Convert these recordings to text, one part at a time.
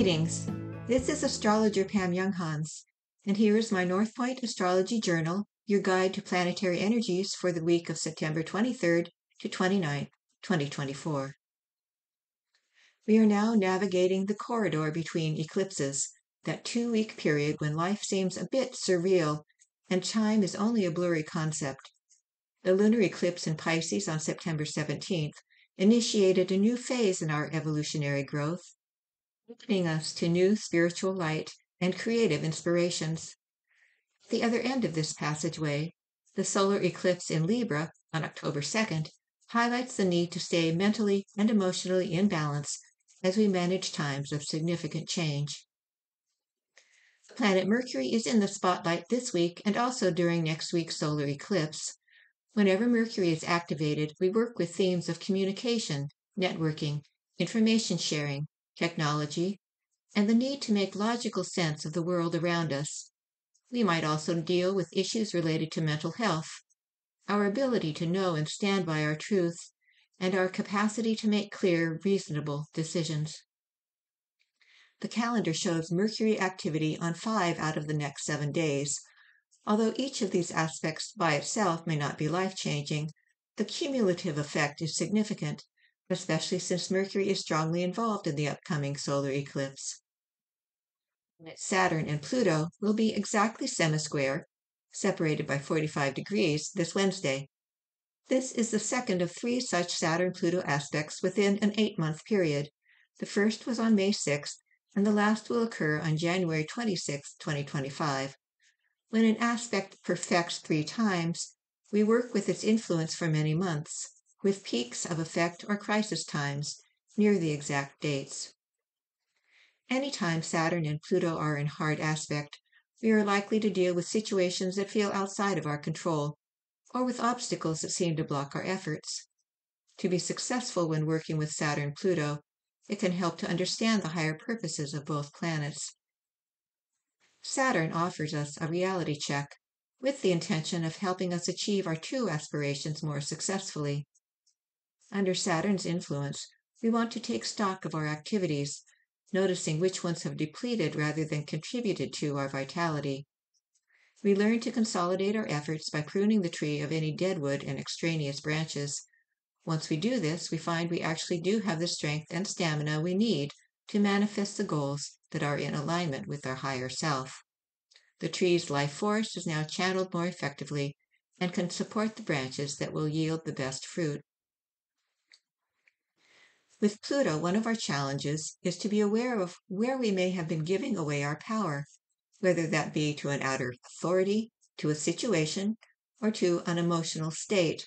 Greetings. This is Astrologer Pam Younghans, and here is my North Point Astrology Journal, your guide to planetary energies for the week of September 23rd to 29th, 2024. We are now navigating the corridor between eclipses, that 2-week period when life seems a bit surreal and time is only a blurry concept. The lunar eclipse in Pisces on September 17th initiated a new phase in our evolutionary growth, opening us to new spiritual light and creative inspirations. At the other end of this passageway, the solar eclipse in Libra on October 2nd highlights the need to stay mentally and emotionally in balance as we manage times of significant change. The planet Mercury is in the spotlight this week and also during next week's solar eclipse. Whenever Mercury is activated, we work with themes of communication, networking, information sharing, technology, and the need to make logical sense of the world around us. We might also deal with issues related to mental health, our ability to know and stand by our truth, and our capacity to make clear, reasonable decisions. The calendar shows Mercury activity on 5 out of the next 7 days. Although each of these aspects by itself may not be life-changing, the cumulative effect is significant, especially since Mercury is strongly involved in the upcoming solar eclipse. Saturn and Pluto will be exactly semisquare, separated by 45 degrees, this Wednesday. This is the second of 3 such Saturn-Pluto aspects within an 8-month period. The first was on May 6th, and the last will occur on January 26, 2025. When an aspect perfects 3 times, we work with its influence for many months, with peaks of effect or crisis times near the exact dates. Anytime Saturn and Pluto are in hard aspect, we are likely to deal with situations that feel outside of our control, or with obstacles that seem to block our efforts. To be successful when working with Saturn-Pluto, it can help to understand the higher purposes of both planets. Saturn offers us a reality check, with the intention of helping us achieve our true aspirations more successfully. Under Saturn's influence, we want to take stock of our activities, noticing which ones have depleted rather than contributed to our vitality. We learn to consolidate our efforts by pruning the tree of any deadwood and extraneous branches. Once we do this, we find we actually do have the strength and stamina we need to manifest the goals that are in alignment with our higher self. The tree's life force is now channeled more effectively and can support the branches that will yield the best fruit. With Pluto, one of our challenges is to be aware of where we may have been giving away our power, whether that be to an outer authority, to a situation, or to an emotional state.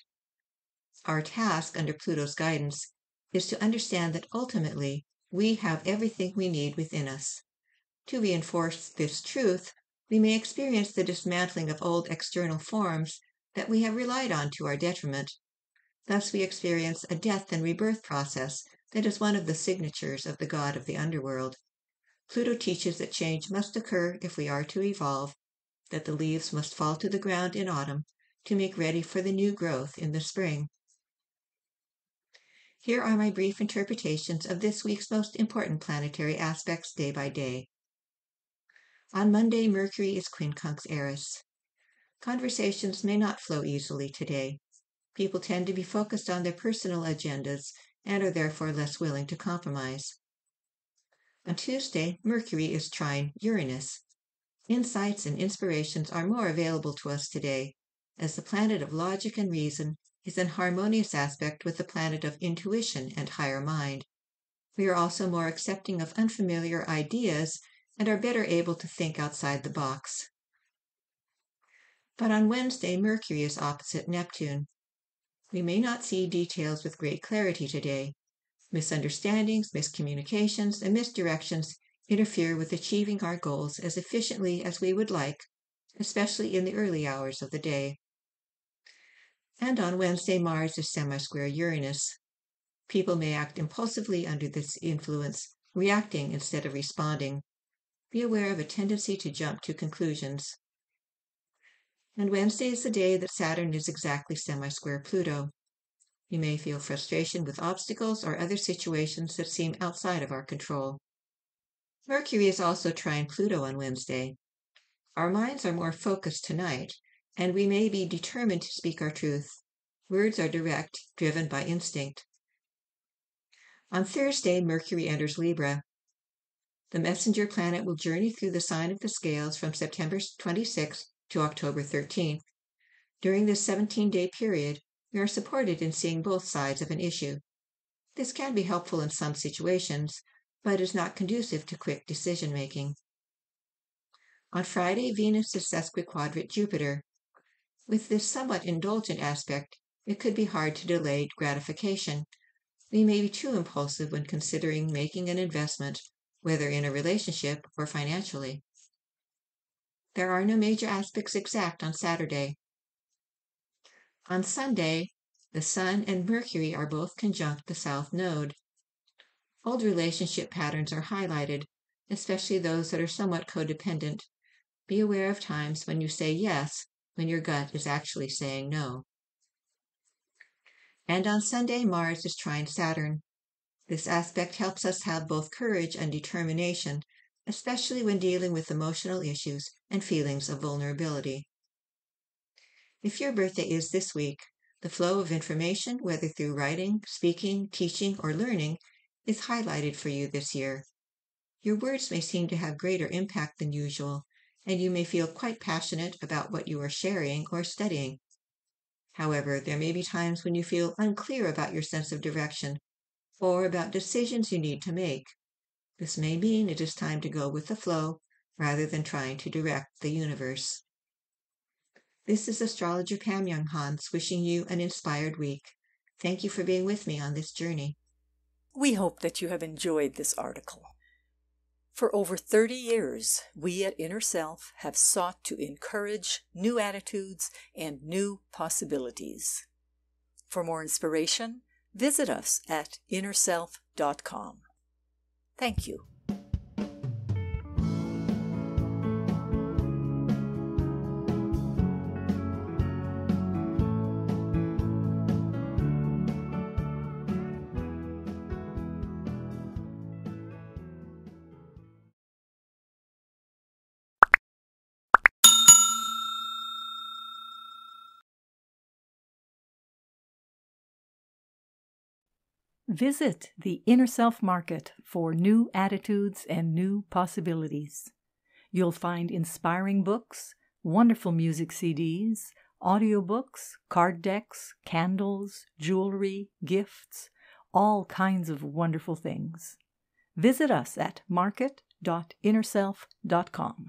Our task under Pluto's guidance is to understand that ultimately we have everything we need within us. To reinforce this truth, we may experience the dismantling of old external forms that we have relied on to our detriment. Thus we experience a death and rebirth process that is one of the signatures of the god of the underworld. Pluto teaches that change must occur if we are to evolve, that the leaves must fall to the ground in autumn to make ready for the new growth in the spring. Here are my brief interpretations of this week's most important planetary aspects day by day. On Monday, Mercury is quincunx Eris. Conversations may not flow easily today. People tend to be focused on their personal agendas and are therefore less willing to compromise. On Tuesday, Mercury is trine Uranus. Insights and inspirations are more available to us today, as the planet of logic and reason is in harmonious aspect with the planet of intuition and higher mind. We are also more accepting of unfamiliar ideas and are better able to think outside the box. But on Wednesday, Mercury is opposite Neptune. We may not see details with great clarity today. Misunderstandings, miscommunications, and misdirections interfere with achieving our goals as efficiently as we would like, especially in the early hours of the day. And on Wednesday, Mars is semisquare Uranus. People may act impulsively under this influence, reacting instead of responding. Be aware of a tendency to jump to conclusions. And Wednesday is the day that Saturn is exactly semisquare Pluto. You may feel frustration with obstacles or other situations that seem outside of our control. Mercury is also trine Pluto on Wednesday. Our minds are more focused tonight, and we may be determined to speak our truth. Words are direct, driven by instinct. On Thursday, Mercury enters Libra. The messenger planet will journey through the sign of the scales from September 26th to October 13th. During this 17-day period, we are supported in seeing both sides of an issue. This can be helpful in some situations, but is not conducive to quick decision-making. On Friday, Venus is sesquiquadrate Jupiter. With this somewhat indulgent aspect, it could be hard to delay gratification. We may be too impulsive when considering making an investment, whether in a relationship or financially. There are no major aspects exact on Saturday. On Sunday, the Sun and Mercury are both conjunct the South Node. Old relationship patterns are highlighted, especially those that are somewhat codependent. Be aware of times when you say yes when your gut is actually saying no. And on Sunday, Mars is trine Saturn. This aspect helps us have both courage and determination, especially when dealing with emotional issues and feelings of vulnerability. If your birthday is this week, the flow of information, whether through writing, speaking, teaching, or learning, is highlighted for you this year. Your words may seem to have greater impact than usual, and you may feel quite passionate about what you are sharing or studying. However, there may be times when you feel unclear about your sense of direction or about decisions you need to make. This may mean it is time to go with the flow rather than trying to direct the universe. This is Astrologer Pam Younghans wishing you an inspired week. Thank you for being with me on this journey. We hope that you have enjoyed this article. For over 30 years, we at Inner Self have sought to encourage new attitudes and new possibilities. For more inspiration, visit us at innerself.com. Thank you. Visit the Inner Self Market for new attitudes and new possibilities. You'll find inspiring books, wonderful music CDs, audiobooks, card decks, candles, jewelry, gifts, all kinds of wonderful things. Visit us at market.innerself.com.